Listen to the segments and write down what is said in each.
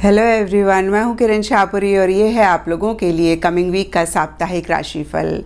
Hello everyone, मैं हूं किरण शाहपुरी और ये है आप लोगों के लिए कमिंग वीक का साप्ताहिक राशिफल।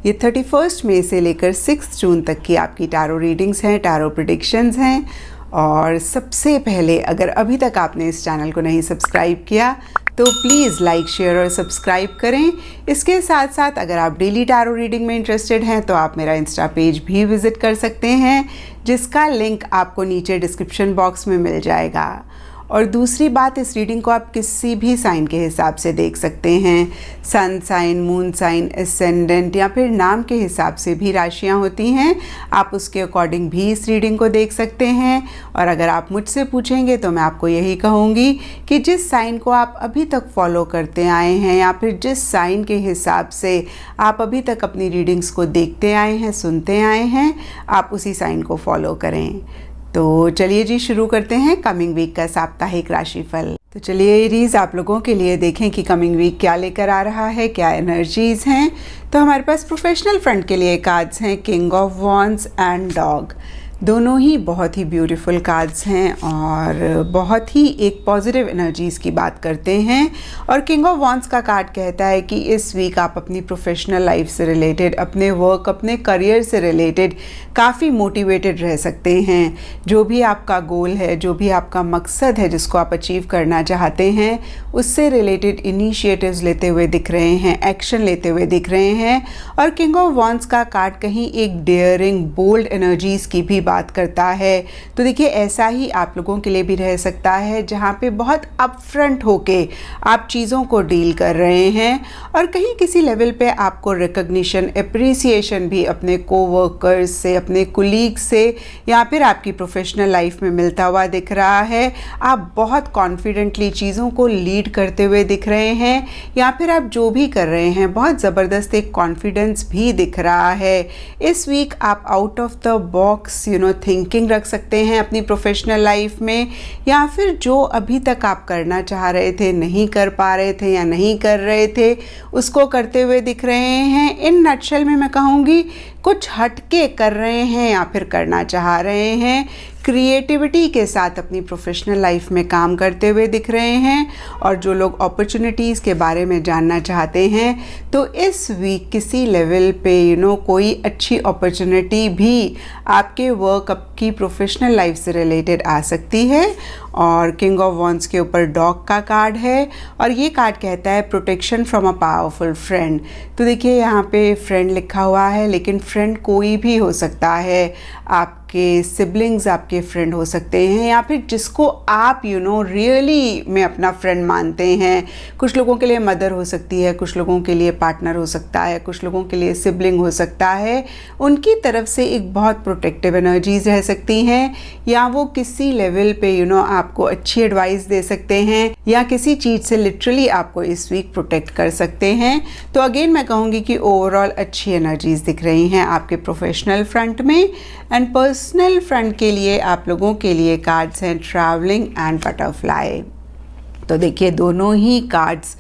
ये 31 मई से लेकर 6 जून तक की आपकी टैरो रीडिंग्स हैं, टैरो प्रेडिक्शंस हैं। और सबसे पहले, अगर अभी तक आपने इस चैनल को नहीं सब्सक्राइब किया तो प्लीज़ लाइक, शेयर और सब्सक्राइब करें। इसके साथ साथ अगर आप डेली टैरो रीडिंग में इंटरेस्टेड हैं तो आप मेरा इंस्टा पेज भी विज़िट कर सकते हैं, जिसका लिंक आपको नीचे डिस्क्रिप्शन बॉक्स में मिल जाएगा। और दूसरी बात, इस रीडिंग को आप किसी भी साइन के हिसाब से देख सकते हैं। Sun sign, moon sign, ascendant या फिर नाम के हिसाब से भी राशियां होती हैं। आप उसके अकॉर्डिंग भी इस रीडिंग को देख सकते हैं। और अगर आप मुझसे पूछेंगे तो मैं आपको यही कहूँगी कि जिस साइन को आप अभी तक फॉलो करते आए हैं या फिर जिस साइन के हिसाब से आप अभी तक अपनी रीडिंग्स को देखते आए हैं, सुनते आए हैं, आप उसी साइन को फॉलो करें। तो चलिए जी, शुरू करते हैं कमिंग वीक का साप्ताहिक राशिफल। तो चलिए एरीज, आप लोगों के लिए देखें कि कमिंग वीक क्या लेकर आ रहा है, क्या एनर्जीज हैं। तो हमारे पास प्रोफेशनल फ्रंट के लिए कार्ड्स हैं king of wands and dog. दोनों ही बहुत ही ब्यूटीफुल कार्ड्स हैं और बहुत ही एक पॉजिटिव एनर्जीज़ की बात करते हैं। और किंग ऑफ वॉन्ड्स का कार्ड कहता है कि इस वीक आप अपनी प्रोफेशनल लाइफ से रिलेटेड, अपने वर्क, अपने करियर से रिलेटेड काफ़ी मोटिवेटेड रह सकते हैं। जो भी आपका गोल है, जो भी आपका मकसद है जिसको आप अचीव करना चाहते हैं, उससे रिलेटेड इनिशिएटिव्स लेते हुए दिख रहे हैं, एक्शन लेते हुए दिख रहे हैं। और किंग ऑफ वॉन्ड्स का कार्ड कहीं एक डेयरिंग, बोल्ड एनर्जीज़ की भी बात करता है। तो देखिए, ऐसा ही आप लोगों के लिए भी रह सकता है जहाँ पे बहुत अपफ्रंट होके आप चीज़ों को डील कर रहे हैं और कहीं किसी लेवल पे आपको रिकग्निशन, एप्रिसिएशन भी अपने कोवर्कर्स से, अपने कुलीग्स से या फिर आपकी प्रोफेशनल लाइफ में मिलता हुआ दिख रहा है। आप बहुत कॉन्फिडेंटली चीज़ों को लीड करते हुए दिख रहे हैं या फिर आप जो भी कर रहे हैं बहुत ज़बरदस्त एक कॉन्फिडेंस भी दिख रहा है। इस वीक आप out of the box thinking रख सकते हैं अपनी प्रोफेशनल लाइफ में, या फिर जो अभी तक आप करना चाह रहे थे, नहीं कर पा रहे थे या नहीं कर रहे थे, उसको करते हुए दिख रहे हैं। इन नटशेल में मैं कहूँगी कुछ हटके कर रहे हैं या फिर करना चाह रहे हैं। क्रिएटिविटी के साथ अपनी प्रोफेशनल लाइफ में काम करते हुए दिख रहे हैं। और जो लोग अपॉर्चुनिटीज़ के बारे में जानना चाहते हैं तो इस वीक किसी लेवल पे कोई अच्छी अपॉर्चुनिटी भी आपके वर्क, आपकी प्रोफेशनल लाइफ से रिलेटेड आ सकती है। और किंग ऑफ वॉन्ड्स के ऊपर डॉग का कार्ड है और ये कार्ड कहता है protection from a powerful friend. तो देखिए, यहाँ पे फ्रेंड लिखा हुआ है, लेकिन फ्रेंड कोई भी हो सकता है। आपके सिबलिंग्स आपके फ्रेंड हो सकते हैं या फिर जिसको आप रियली में अपना फ्रेंड मानते हैं। कुछ लोगों के लिए मदर हो सकती है, कुछ लोगों के लिए पार्टनर हो सकता है, कुछ लोगों के लिए सिबलिंग हो सकता है। उनकी तरफ से एक बहुत प्रोटेक्टिव एनर्जीज रह सकती हैं, या वो किसी लेवल पे आपको अच्छी एडवाइस दे सकते हैं या किसी चीज़ से लिटरली आपको इस वीक प्रोटेक्ट कर सकते हैं। तो अगेन मैं कहूँगी कि ओवरऑल अच्छी एनर्जीज दिख रही हैं आपके प्रोफेशनल फ्रंट में। एंड पर्सनल फ्रंट के लिए आप लोगों के लिए कार्ड्स हैं ट्रैवलिंग एंड बटरफ्लाई। तो देखिए, दोनों ही कार्ड्स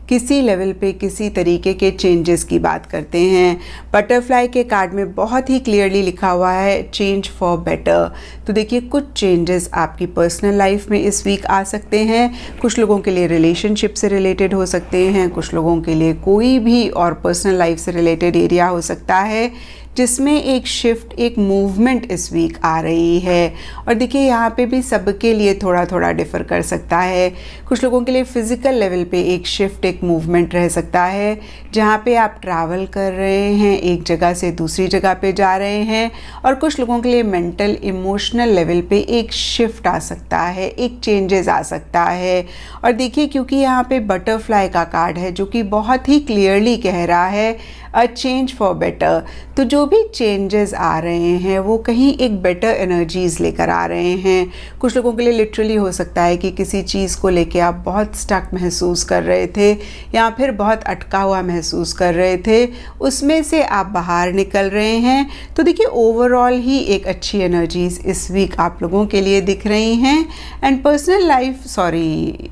किसी लेवल पे किसी तरीके के चेंजेस की बात करते हैं। बटरफ्लाई के कार्ड में बहुत ही क्लियरली लिखा हुआ है चेंज फॉर बेटर। तो देखिए, कुछ चेंजेस आपकी पर्सनल लाइफ में इस वीक आ सकते हैं। कुछ लोगों के लिए रिलेशनशिप से रिलेटेड हो सकते हैं, कुछ लोगों के लिए कोई भी और पर्सनल लाइफ से रिलेटेड एरिया हो सकता है जिसमें एक शिफ्ट, एक मूवमेंट इस वीक आ रही है। और देखिए, यहाँ पे भी सबके लिए थोड़ा थोड़ा डिफ़र कर सकता है। कुछ लोगों के लिए फ़िज़िकल लेवल पे एक शिफ्ट, एक मूवमेंट रह सकता है जहाँ पे आप ट्रैवल कर रहे हैं, एक जगह से दूसरी जगह पे जा रहे हैं। और कुछ लोगों के लिए मेंटल, इमोशनल लेवल पे एक शिफ्ट आ सकता है, एक चेंजेस आ सकता है। और देखिए, क्योंकि यहाँ पे बटरफ्लाई का कार्ड है जो कि बहुत ही क्लियरली कह रहा है अ चेंज फॉर बेटर, तो जो भी चेंजेस आ रहे हैं वो कहीं एक बेटर एनर्जीज़ लेकर आ रहे हैं। कुछ लोगों के लिए लिटरली हो सकता है कि किसी चीज़ को लेके आप बहुत स्टक महसूस कर रहे थे या फिर बहुत अटका हुआ महसूस कर रहे थे, उसमें से आप बाहर निकल रहे हैं। तो देखिए, ओवरऑल ही एक अच्छी एनर्जीज़ इस वीक आप लोगों के लिए दिख रही हैं। एंड पर्सनल लाइफ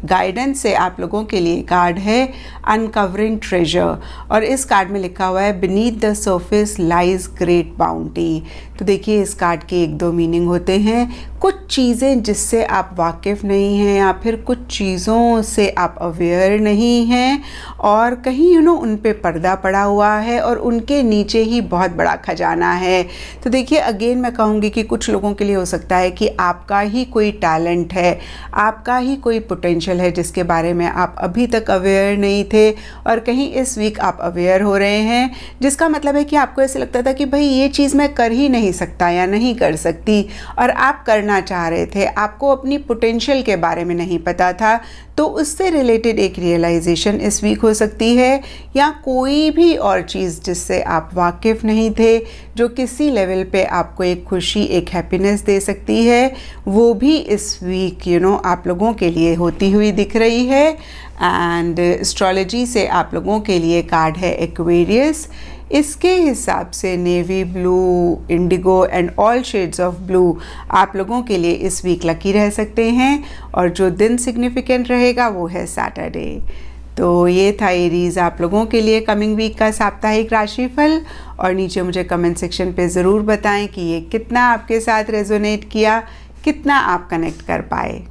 गाइडेंस से आप लोगों के लिए कार्ड है अनकवरिंग ट्रेजर। और इस कार्ड में लिखा हुआ है beneath the surface lies great bounty. तो देखिए इस कार्ड के एक दो मीनिंग होते हैं। कुछ चीज़ें जिससे आप वाकिफ़ नहीं हैं या फिर कुछ चीज़ों से आप अवेयर नहीं हैं और कहीं उन पे पर्दा पड़ा हुआ है और उनके नीचे ही बहुत बड़ा खजाना है। तो देखिए अगेन मैं कहूँगी कि कुछ लोगों के लिए हो सकता है कि आपका ही कोई टैलेंट है, आपका ही कोई पोटेंशियल है जिसके बारे में आप अभी तक अवेयर नहीं थे और कहीं इस वीक आप अवेयर हो रहे हैं, जिसका मतलब है कि आपको ऐसे लगता था कि भाई ये चीज़ मैं कर ही नहीं सकता या नहीं कर सकती और आप करना चाह रहे थे, आपको अपनी पोटेंशियल के बारे में नहीं पता था। तो उससे रिलेटेड एक रियलाइजेशन इस वीक हो सकती है या कोई भी और चीज़ जिससे आप वाकिफ़ नहीं थे जो किसी लेवल पे आपको एक खुशी, एक हैप्पीनेस दे सकती है, वो भी इस वीक आप लोगों के लिए होती हुई दिख रही है। एंड एस्ट्रोलॉजी से आप लोगों के लिए कार्ड है एक्वेरियस। इसके हिसाब से navy blue, Indigo and all shades of blue आप लोगों के लिए इस वीक लकी रह सकते हैं और जो दिन सिग्निफिकेंट रहेगा वो है सैटरडे। तो ये था एरीज आप लोगों के लिए कमिंग वीक का साप्ताहिक राशिफल और नीचे मुझे कमेंट सेक्शन पे ज़रूर बताएं कि ये कितना आपके साथ रेजोनेट किया, कितना आप कनेक्ट कर पाए।